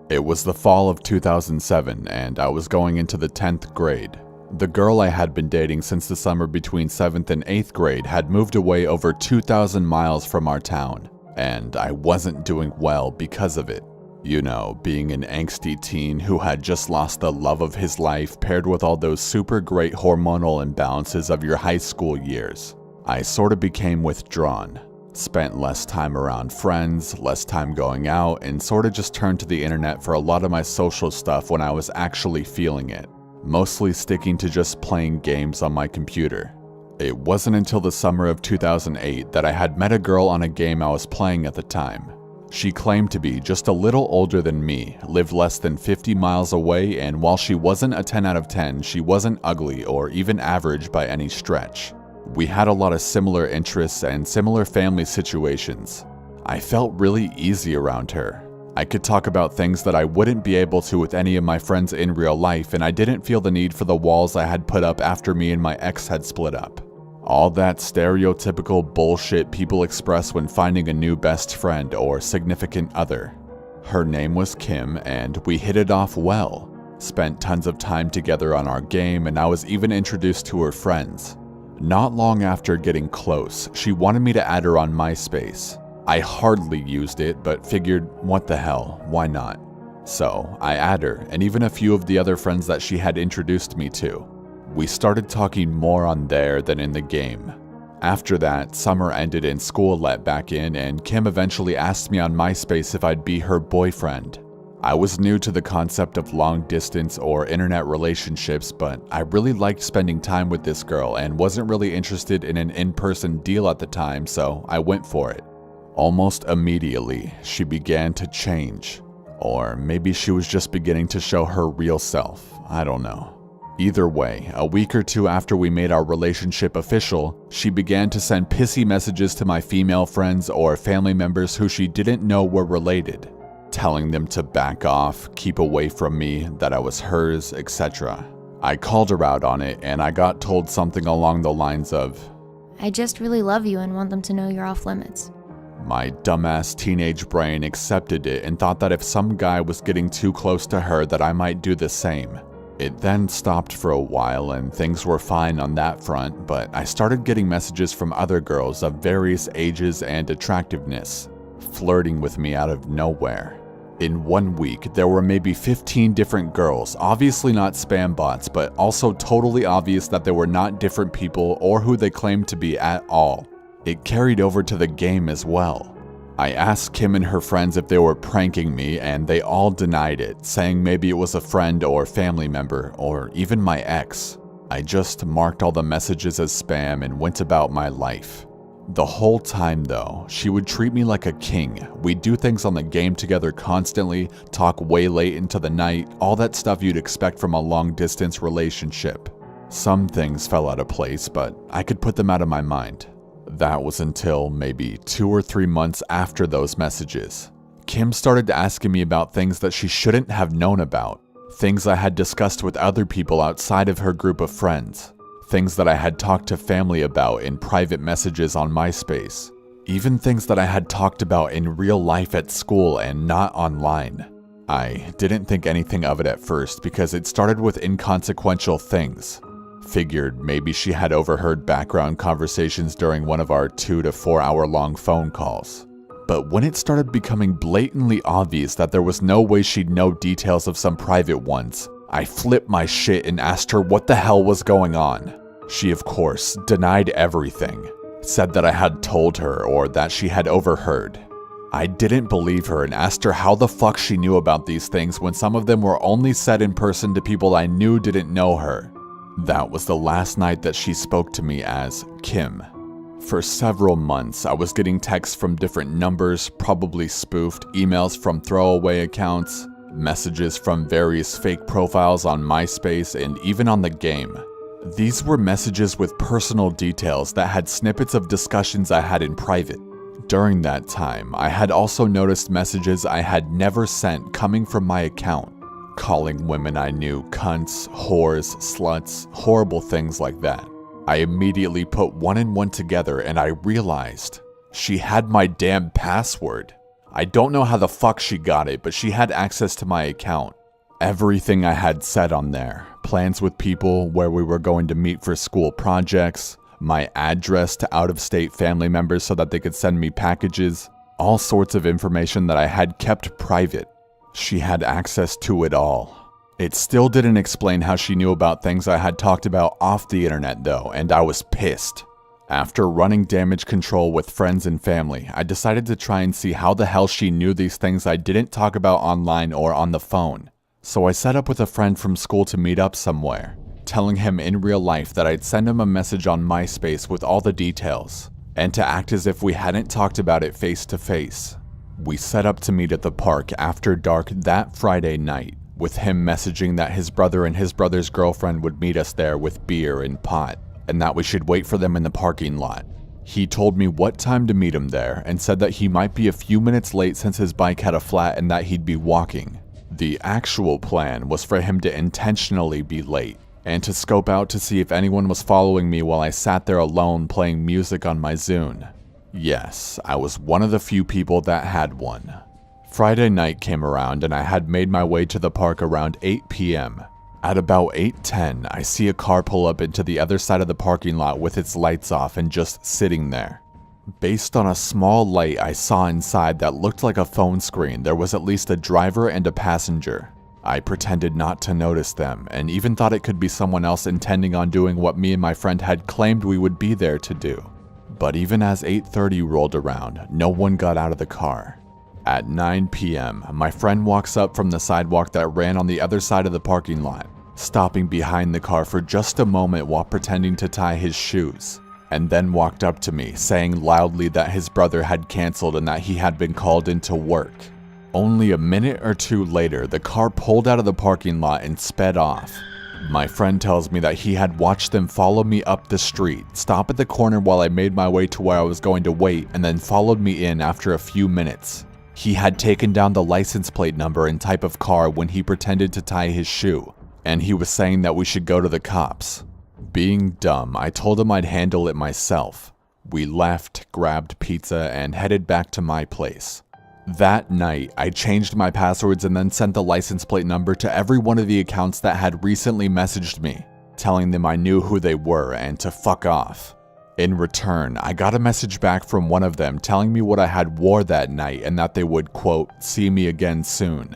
It was the fall of 2007 and I was going into the 10th grade. The girl I had been dating since the summer between 7th and 8th grade had moved away over 2,000 miles from our town, and I wasn't doing well because of it. You know, being an angsty teen who had just lost the love of his life paired with all those super great hormonal imbalances of your high school years. I sort of became withdrawn, spent less time around friends, less time going out, and sort of just turned to the internet for a lot of my social stuff when I was actually feeling it, mostly sticking to just playing games on my computer. It wasn't until the summer of 2008 that I had met a girl on a game I was playing at the time. She claimed to be just a little older than me, lived less than 50 miles away, and while she wasn't a 10 out of 10, she wasn't ugly or even average by any stretch. We had a lot of similar interests and similar family situations. I felt really easy around her. I could talk about things that I wouldn't be able to with any of my friends in real life, and I didn't feel the need for the walls I had put up after me and my ex had split up. All that stereotypical bullshit people express when finding a new best friend or significant other. Her name was Kim, and we hit it off well. Spent tons of time together on our game, and I was even introduced to her friends. Not long after getting close, she wanted me to add her on MySpace. I hardly used it, but figured, what the hell, why not? So I added her, and even a few of the other friends that she had introduced me to. We started talking more on there than in the game. After that, summer ended and school let back in, and Kim eventually asked me on MySpace if I'd be her boyfriend. I was new to the concept of long distance or internet relationships, but I really liked spending time with this girl and wasn't really interested in an in-person deal at the time, so I went for it. Almost immediately, she began to change. Or maybe she was just beginning to show her real self, I don't know. Either way, a week or two after we made our relationship official, she began to send pissy messages to my female friends or family members who she didn't know were related, telling them to back off, keep away from me, that I was hers, etc. I called her out on it, and I got told something along the lines of, "I just really love you and want them to know you're off limits." My dumbass teenage brain accepted it and thought that if some guy was getting too close to her that I might do the same. It then stopped for a while and things were fine on that front, but I started getting messages from other girls of various ages and attractiveness, flirting with me out of nowhere. In 1 week, there were maybe 15 different girls, obviously not spam bots, but also totally obvious that they were not different people or who they claimed to be at all. It carried over to the game as well. I asked Kim and her friends if they were pranking me, and they all denied it, saying maybe it was a friend or family member, or even my ex. I just marked all the messages as spam and went about my life. The whole time though, she would treat me like a king. We'd do things on the game together constantly, talk way late into the night, all that stuff you'd expect from a long-distance relationship. Some things fell out of place, but I could put them out of my mind. That was until maybe 2 or 3 months after those messages. Kim started asking me about things that she shouldn't have known about, things I had discussed with other people outside of her group of friends, things that I had talked to family about in private messages on MySpace, even things that I had talked about in real life at school and not online. I didn't think anything of it at first because it started with inconsequential things. Figured maybe she had overheard background conversations during one of our 2 to 4 hour long phone calls. But when it started becoming blatantly obvious that there was no way she'd know details of some private ones, I flipped my shit and asked her what the hell was going on. She, of course, denied everything, said that I had told her or that she had overheard. I didn't believe her and asked her how the fuck she knew about these things when some of them were only said in person to people I knew didn't know her. That was the last night that she spoke to me as Kim. For several months, I was getting texts from different numbers, probably spoofed, emails from throwaway accounts, messages from various fake profiles on MySpace and even on the game. These were messages with personal details that had snippets of discussions I had in private. During that time, I had also noticed messages I had never sent coming from my account, calling women I knew cunts, whores, sluts, horrible things like that. I immediately put one and one together and I realized she had my damn password. I don't know how the fuck she got it, but she had access to my account. Everything I had said on there, plans with people, where we were going to meet for school projects, my address to out-of-state family members so that they could send me packages, all sorts of information that I had kept private. She had access to it all. It still didn't explain how she knew about things I had talked about off the internet though, and I was pissed. After running damage control with friends and family, I decided to try and see how the hell she knew these things I didn't talk about online or on the phone. So I set up with a friend from school to meet up somewhere, telling him in real life that I'd send him a message on MySpace with all the details, and to act as if we hadn't talked about it face to face. We set up to meet at the park after dark that Friday night, with him messaging that his brother and his brother's girlfriend would meet us there with beer and pot, and that we should wait for them in the parking lot. He told me what time to meet him there and said that he might be a few minutes late since his bike had a flat and that he'd be walking. The actual plan was for him to intentionally be late and to scope out to see if anyone was following me while I sat there alone playing music on my Zune. Yes, I was one of the few people that had one. Friday night came around and I had made my way to the park around 8 p.m. At about 8:10, I see a car pull up into the other side of the parking lot with its lights off and just sitting there. Based on a small light I saw inside that looked like a phone screen, there was at least a driver and a passenger. I pretended not to notice them and even thought it could be someone else intending on doing what me and my friend had claimed we would be there to do. But even as 8:30 rolled around, no one got out of the car. At 9 p.m., my friend walks up from the sidewalk that ran on the other side of the parking lot, stopping behind the car for just a moment while pretending to tie his shoes, and then walked up to me, saying loudly that his brother had canceled and that he had been called into work. Only a minute or two later, the car pulled out of the parking lot and sped off. My friend tells me that he had watched them follow me up the street, stop at the corner while I made my way to where I was going to wait, and then followed me in after a few minutes. He had taken down the license plate number and type of car when he pretended to tie his shoe, and he was saying that we should go to the cops. Being dumb, I told him I'd handle it myself. We left, grabbed pizza, and headed back to my place. That night, I changed my passwords and then sent the license plate number to every one of the accounts that had recently messaged me, telling them I knew who they were and to fuck off. In return, I got a message back from one of them telling me what I had wore that night and that they would, quote, see me again soon.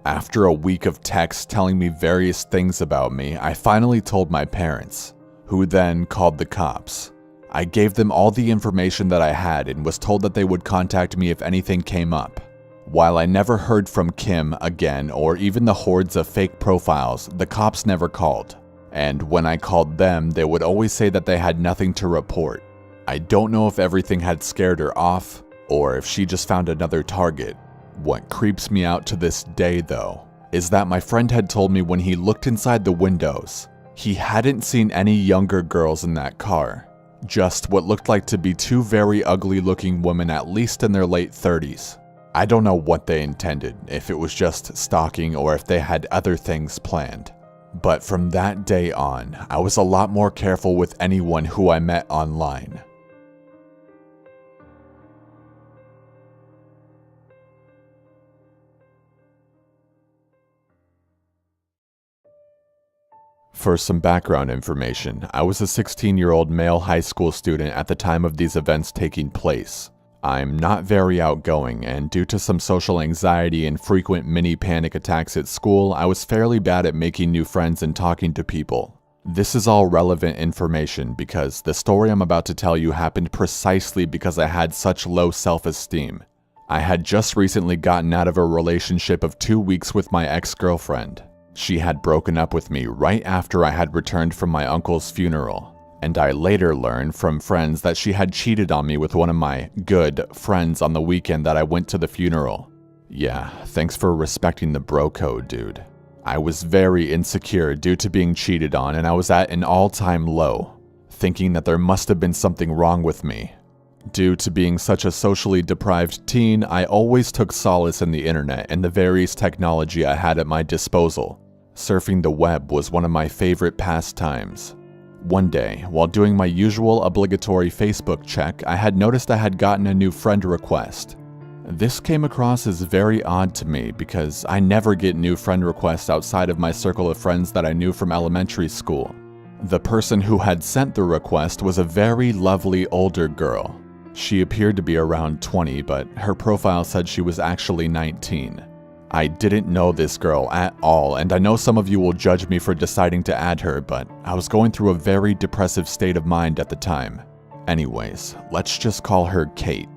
After a week of texts telling me various things about me, I finally told my parents, who then called the cops. I gave them all the information that I had and was told that they would contact me if anything came up. While I never heard from Kim again or even the hordes of fake profiles, the cops never called. And when I called them, they would always say that they had nothing to report. I don't know if everything had scared her off, or if she just found another target. What creeps me out to this day, though, is that my friend had told me when he looked inside the windows, he hadn't seen any younger girls in that car. Just what looked like to be two very ugly-looking women at least in their late 30s. I don't know what they intended, if it was just stalking or if they had other things planned. But from that day on, I was a lot more careful with anyone who I met online. For some background information, I was a 16-year-old male high school student at the time of these events taking place. I'm not very outgoing, and due to some social anxiety and frequent mini panic attacks at school, I was fairly bad at making new friends and talking to people. This is all relevant information because the story I'm about to tell you happened precisely because I had such low self-esteem. I had just recently gotten out of a relationship of 2 weeks with my ex-girlfriend. She had broken up with me right after I had returned from my uncle's funeral. And I later learned from friends that she had cheated on me with one of my good friends on the weekend that I went to the funeral. Yeah, thanks for respecting the bro code, dude. I was very insecure due to being cheated on, and I was at an all-time low, thinking that there must have been something wrong with me. Due to being such a socially deprived teen, I always took solace in the internet and the various technology I had at my disposal. Surfing the web was one of my favorite pastimes. One day, while doing my usual obligatory Facebook check, I had noticed I had gotten a new friend request. This came across as very odd to me because I never get new friend requests outside of my circle of friends that I knew from elementary school. The person who had sent the request was a very lovely older girl. She appeared to be around 20, but her profile said she was actually 19. I didn't know this girl at all, and I know some of you will judge me for deciding to add her, but I was going through a very depressive state of mind at the time. Anyways, let's just call her Kate.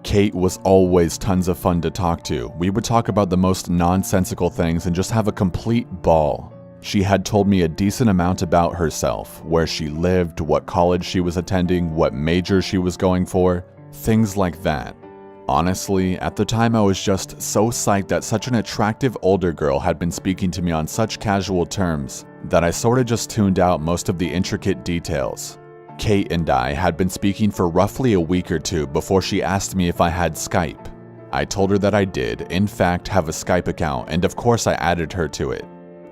Kate was always tons of fun to talk to. We would talk about the most nonsensical things and just have a complete ball. She had told me a decent amount about herself, where she lived, what college she was attending, what major she was going for, things like that. Honestly, at the time I was just so psyched that such an attractive older girl had been speaking to me on such casual terms that I sorta just tuned out most of the intricate details. Kate and I had been speaking for roughly a week or two before she asked me if I had Skype. I told her that I did, in fact, have a Skype account, and of course I added her to it.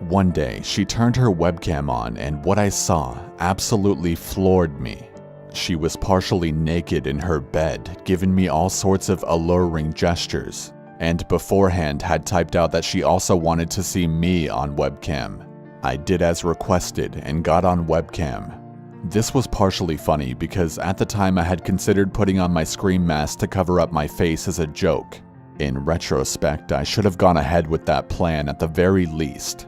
One day, she turned her webcam on, and what I saw absolutely floored me. She was partially naked in her bed, giving me all sorts of alluring gestures, and beforehand had typed out that she also wanted to see me on webcam. I did as requested and got on webcam. This was partially funny because at the time I had considered putting on my scream mask to cover up my face as a joke. In retrospect, I should have gone ahead with that plan at the very least.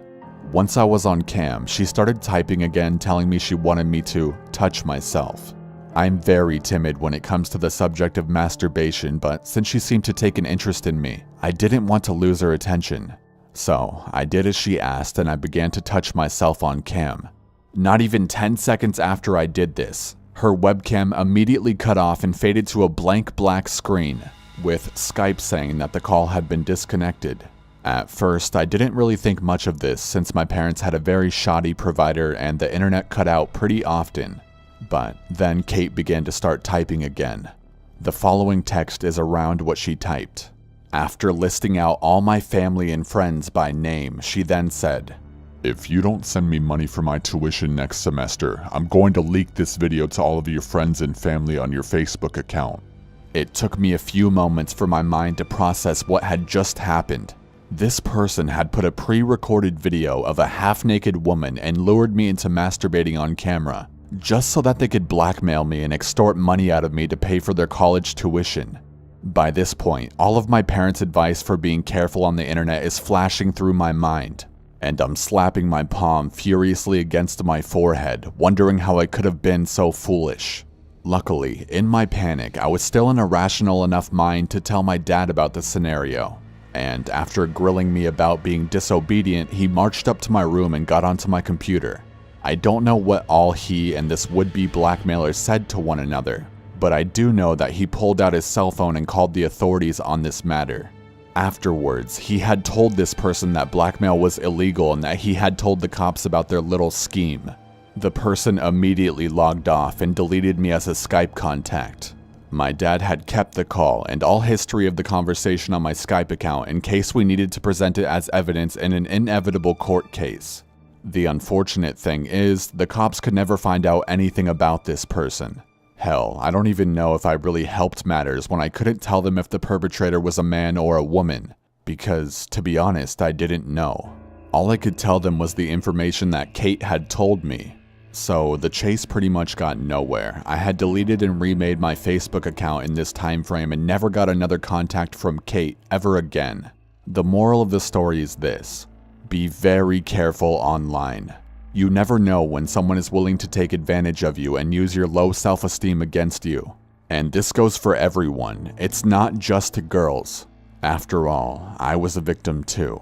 Once I was on cam, she started typing again, telling me she wanted me to touch myself. I'm very timid when it comes to the subject of masturbation, but since she seemed to take an interest in me, I didn't want to lose her attention. So I did as she asked and I began to touch myself on cam. Not even 10 seconds after I did this, her webcam immediately cut off and faded to a blank black screen, with Skype saying that the call had been disconnected. At first, I didn't really think much of this since my parents had a very shoddy provider and the internet cut out pretty often. But then Kate began to start typing again. The following text is around what she typed. After listing out all my family and friends by name, she then said, "If you don't send me money for my tuition next semester, I'm going to leak this video to all of your friends and family on your Facebook account." It took me a few moments for my mind to process what had just happened. This person had put a pre-recorded video of a half-naked woman and lured me into masturbating on camera, just so that they could blackmail me and extort money out of me to pay for their college tuition. By this point, all of my parents' advice for being careful on the internet is flashing through my mind, and I'm slapping my palm furiously against my forehead, wondering how I could have been so foolish. Luckily, in my panic, I was still in a rational enough mind to tell my dad about the scenario. And after grilling me about being disobedient, he marched up to my room and got onto my computer. I don't know what all he and this would-be blackmailer said to one another, but I do know that he pulled out his cell phone and called the authorities on this matter. Afterwards, he had told this person that blackmail was illegal and that he had told the cops about their little scheme. The person immediately logged off and deleted me as a Skype contact. My dad had kept the call and all history of the conversation on my Skype account in case we needed to present it as evidence in an inevitable court case. The unfortunate thing is, the cops could never find out anything about this person. Hell, I don't even know if I really helped matters when I couldn't tell them if the perpetrator was a man or a woman, because, to be honest, I didn't know. All I could tell them was the information that Kate had told me. So the chase pretty much got nowhere. I had deleted and remade my Facebook account in this time frame and never got another contact from Kate ever again. The moral of the story is this: be very careful online. You never know when someone is willing to take advantage of you and use your low self-esteem against you. And this goes for everyone. It's not just girls. After all, I was a victim too.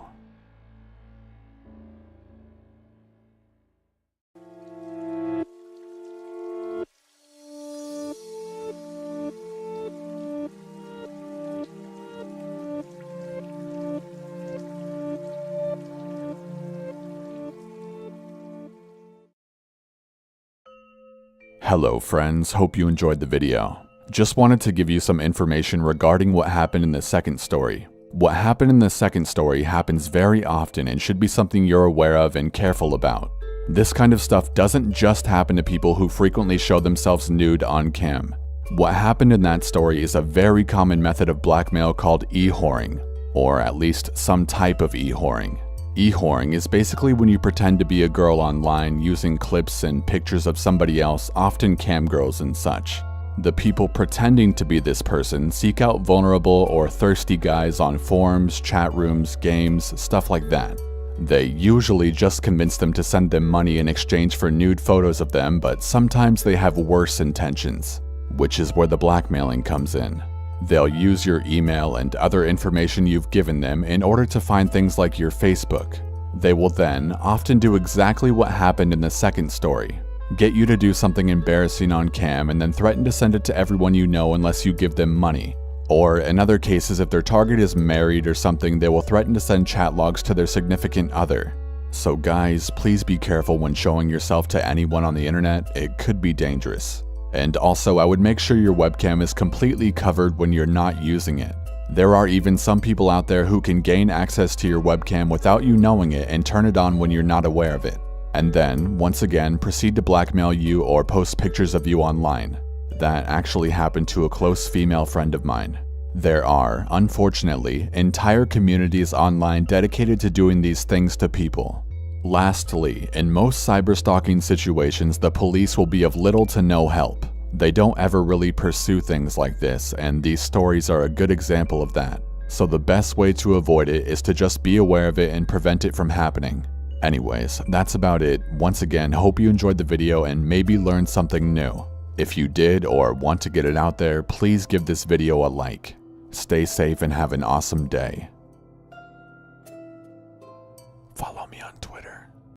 Hello friends, hope you enjoyed the video. Just wanted to give you some information regarding what happened in the second story. What happened in the second story happens very often and should be something you're aware of and careful about. This kind of stuff doesn't just happen to people who frequently show themselves nude on cam. What happened in that story is a very common method of blackmail called e-whoring, or at least some type of e-whoring. E-whoring is basically when you pretend to be a girl online using clips and pictures of somebody else, often cam girls and such. The people pretending to be this person seek out vulnerable or thirsty guys on forums, chat rooms, games, stuff like that. They usually just convince them to send them money in exchange for nude photos of them, but sometimes they have worse intentions, which is where the blackmailing comes in. They'll use your email and other information you've given them in order to find things like your Facebook. They will then often do exactly what happened in the second story. Get you to do something embarrassing on cam and then threaten to send it to everyone you know unless you give them money. Or in other cases, if their target is married or something, they will threaten to send chat logs to their significant other. So guys, please be careful when showing yourself to anyone on the internet. It could be dangerous. And also, I would make sure your webcam is completely covered when you're not using it. There are even some people out there who can gain access to your webcam without you knowing it and turn it on when you're not aware of it. And then, once again, proceed to blackmail you or post pictures of you online. That actually happened to a close female friend of mine. There are, unfortunately, entire communities online dedicated to doing these things to people. Lastly, in most cyberstalking situations, the police will be of little to no help. They don't ever really pursue things like this, and these stories are a good example of that. So the best way to avoid it is to just be aware of it and prevent it from happening. Anyways, that's about it. Once again, hope you enjoyed the video and maybe learned something new. If you did or want to get it out there, please give this video a like. Stay safe and have an awesome day.